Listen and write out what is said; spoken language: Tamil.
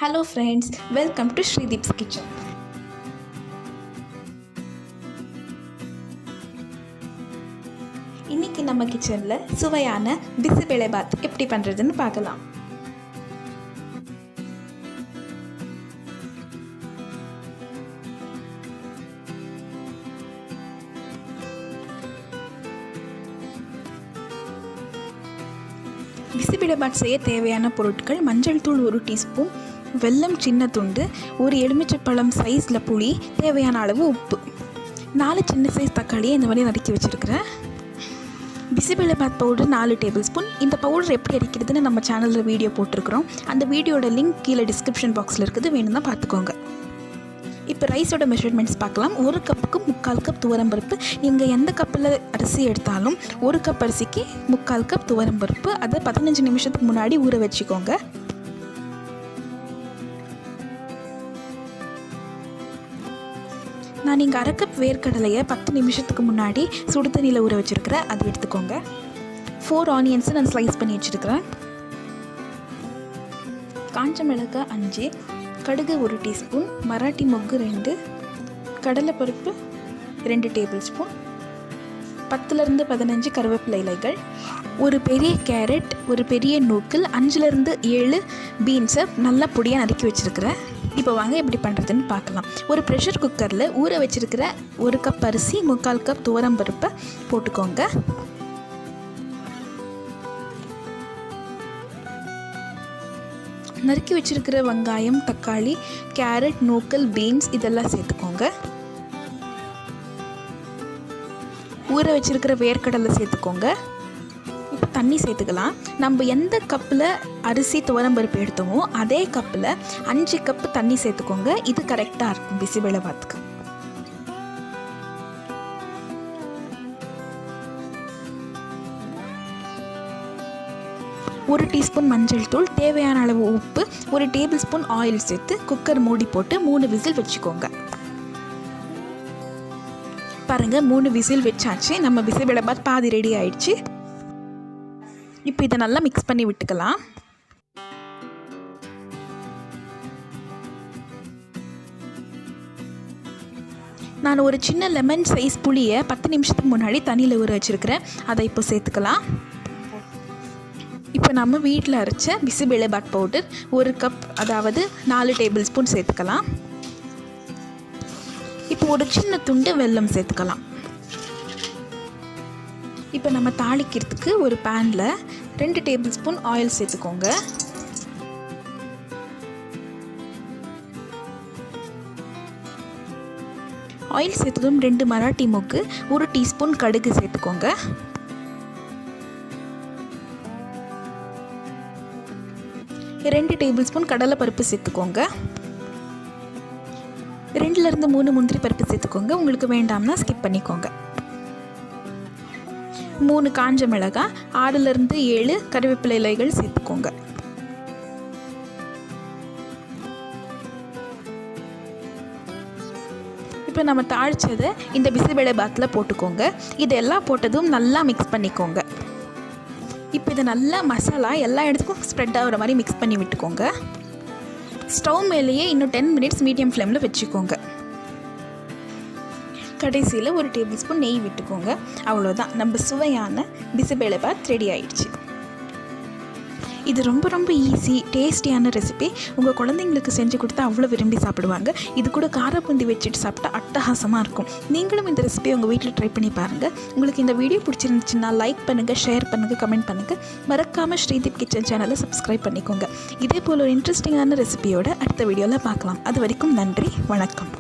Hello friends, welcome to SreeDeep's kitchen. இன்னைக்கு நம்ம கிச்சன்ல சுவையான பிசிபெலேபாத் எப்படி பண்றதுன்னு பார்க்கலாம். பிசிபெலேபாத் செய்ய தேவையான பொருட்கள்: மஞ்சள் தூள் 1 டீஸ்பூன், வெல்லம் சின்ன துண்டு, ஒரு எலுமிச்சைப்பழம் சைஸில் புளி, தேவையான அளவு உப்பு, 4 சின்ன சைஸ் தக்காளியை இந்த மாதிரி நறுக்கி வச்சுருக்கிறேன். பிசிபெலேபாத் பவுடர் 4 டேபிள் ஸ்பூன். இந்த பவுடர் எப்படி அரைக்கிறதுன்னு நம்ம சேனலில் வீடியோ போட்டிருக்கிறோம். அந்த வீடியோட லிங்க் கீழே டிஸ்கிரிப்ஷன் பாக்ஸில் இருக்குது, வேணும்னா பார்த்துக்கோங்க. இப்போ ரைஸோட மெஷர்மெண்ட்ஸ் பார்க்கலாம். 1 கப்புக்கு 3/4 கப் துவரம்பருப்பு. நீங்கள் எந்த கப்பில் அரிசி எடுத்தாலும் 1 கப் அரிசிக்கு 3/4 கப் துவரம்பருப்பு. அதை 15 நிமிஷத்துக்கு முன்னாடி ஊற வச்சுக்கோங்க. நான் இங்கே 1/2 கப் வேர்க்கடலையை 10 நிமிஷத்துக்கு முன்னாடி சுடு தண்ணியில் ஊற வச்சுருக்கிறேன், அது எடுத்துக்கோங்க. 4 ஆனியன்ஸை நான் ஸ்லைஸ் பண்ணி வச்சுருக்கிறேன். காஞ்ச மிளகாய் 5, கடுகு 1 டீஸ்பூன், மராட்டி மொக்கு 2, கடலைப்பருப்பு 2 டேபிள் ஸ்பூன், 10லேருந்து 15 கருவேப்பிலை இலைகள், ஒரு பெரிய கேரட், ஒரு பெரிய நூக்கல், 5லேருந்து 7 பீன்ஸை நல்லா பொடியாக நறுக்கி வச்சுருக்கிறேன். இப்போ வாங்க எப்படி பண்ணுறதுன்னு பார்க்கலாம். ஒரு ப்ரெஷர் குக்கரில் ஊற வச்சுருக்கிற 1 கப் அரிசி, 3/4 கப் துவரம்பருப்பை போட்டுக்கோங்க. நறுக்கி வச்சுருக்கிற வெங்காயம், தக்காளி, கேரட், நூக்கல், பீன்ஸ் இதெல்லாம் சேர்த்துக்கோங்க. ஊற வச்சுருக்கிற வேர்க்கடலை சேர்த்துக்கோங்க. இப்போ தண்ணி சேர்த்துக்கலாம். நம்ம எந்த கப்பில் அரிசி துவரம்பருப்பு எடுத்தோமோ அதே கப்பில் 5 கப்பு தண்ணி சேர்த்துக்கோங்க. இது கரெக்டாக இருக்கும் பிசிபெலேபாத்துக்கு. ஒரு டீஸ்பூன் மஞ்சள் தூள், தேவையான அளவு உப்பு, 1 டேபிள் ஸ்பூன் ஆயில் சேர்த்து குக்கர் மூடி போட்டு 3 விசில் வச்சுக்கோங்க. பாருங்கள், 3 விசில் வச்சாச்சு. நம்ம பிசிபெலேபாத் பாதி ரெடி ஆயிடுச்சு. இப்போ இதை நல்லா மிக்ஸ் பண்ணி விட்டுக்கலாம். நான் ஒரு சின்ன லெமன் சைஸ் புளியை 10 நிமிஷத்துக்கு முன்னாடி தண்ணியில் ஊற வச்சுருக்கிறேன், அதை இப்போ சேர்த்துக்கலாம். இப்போ நம்ம வீட்டில் அரைச்ச பிசிபெலேபாத் பவுடர் 1 கப், அதாவது 4 டேபிள் ஸ்பூன் சேர்த்துக்கலாம். இப்போ ஒரு சின்ன துண்டு வெல்லம் சேர்த்துக்கலாம். இப்போ நம்ம தாளிக்கிறதுக்கு ஒரு பேனில் 2 டேபிள் ஸ்பூன் ஆயில் சேர்த்துக்கோங்க. ஆயில் சேர்த்ததும் 2 மராட்டி மொக்கு, 1 டீஸ்பூன் கடுகு சேர்த்துக்கோங்க. 2 டேபிள் ஸ்பூன் கடலைப்பருப்பு சேர்த்துக்கோங்க. 2லேருந்து 3 முந்திரி பருப்பு சேர்த்துக்கோங்க. உங்களுக்கு வேண்டாம்னா ஸ்கிப் பண்ணிக்கோங்க. 3 காஞ்ச மிளகாய், 6லேருந்து 7 கருவேப்பிலை இலைகள் சேர்த்துக்கோங்க. இப்போ நம்ம தாளித்ததை இந்த பிசிபெலேபாத்தில் போட்டுக்கோங்க. இதெல்லாம் போட்டதும் நல்லா மிக்ஸ் பண்ணிக்கோங்க. இப்போ இதை நல்லா மசாலா எல்லா இடத்துக்கும் ஸ்ப்ரெட் ஆகிற மாதிரி மிக்ஸ் பண்ணி விட்டுக்கோங்க. ஸ்டவ் மேலேயே இன்னும் 10 மினிட்ஸ் மீடியம் ஃப்ளேமில் வச்சுக்கோங்க. கடைசியில் 1 டேபிள் ஸ்பூன் நெய் விட்டுக்கோங்க. அவ்வளோதான், நம்ம சுவையான பிசிபெலேபாத் ரெடி ஆயிடுச்சு. இது ரொம்ப ரொம்ப ஈஸி, டேஸ்டியான ரெசிபி. உங்கள் குழந்தைங்களுக்கு செஞ்சு கொடுத்தா அவ்வளோ விரும்பி சாப்பிடுவாங்க. இது கூட காரப்பூந்தி வச்சுட்டு சாப்பிட்டா அட்டகாசமாக இருக்கும். நீங்களும் இந்த ரெசிபியை உங்கள் வீட்டில் ட்ரை பண்ணி பாருங்கள். உங்களுக்கு இந்த வீடியோ பிடிச்சிருந்துச்சுன்னா லைக் பண்ணுங்கள், ஷேர் பண்ணுங்கள், கமெண்ட் பண்ணுங்கள். மறக்காமல் ஸ்ரீதீப் கிச்சன் சேனலை சப்ஸ்கிரைப் பண்ணிக்கோங்க. இதே போல் ஒரு இன்ட்ரெஸ்டிங்கான ரெசிபியோட அடுத்த வீடியோவில் பார்க்கலாம். அது வரைக்கும் நன்றி, வணக்கம்.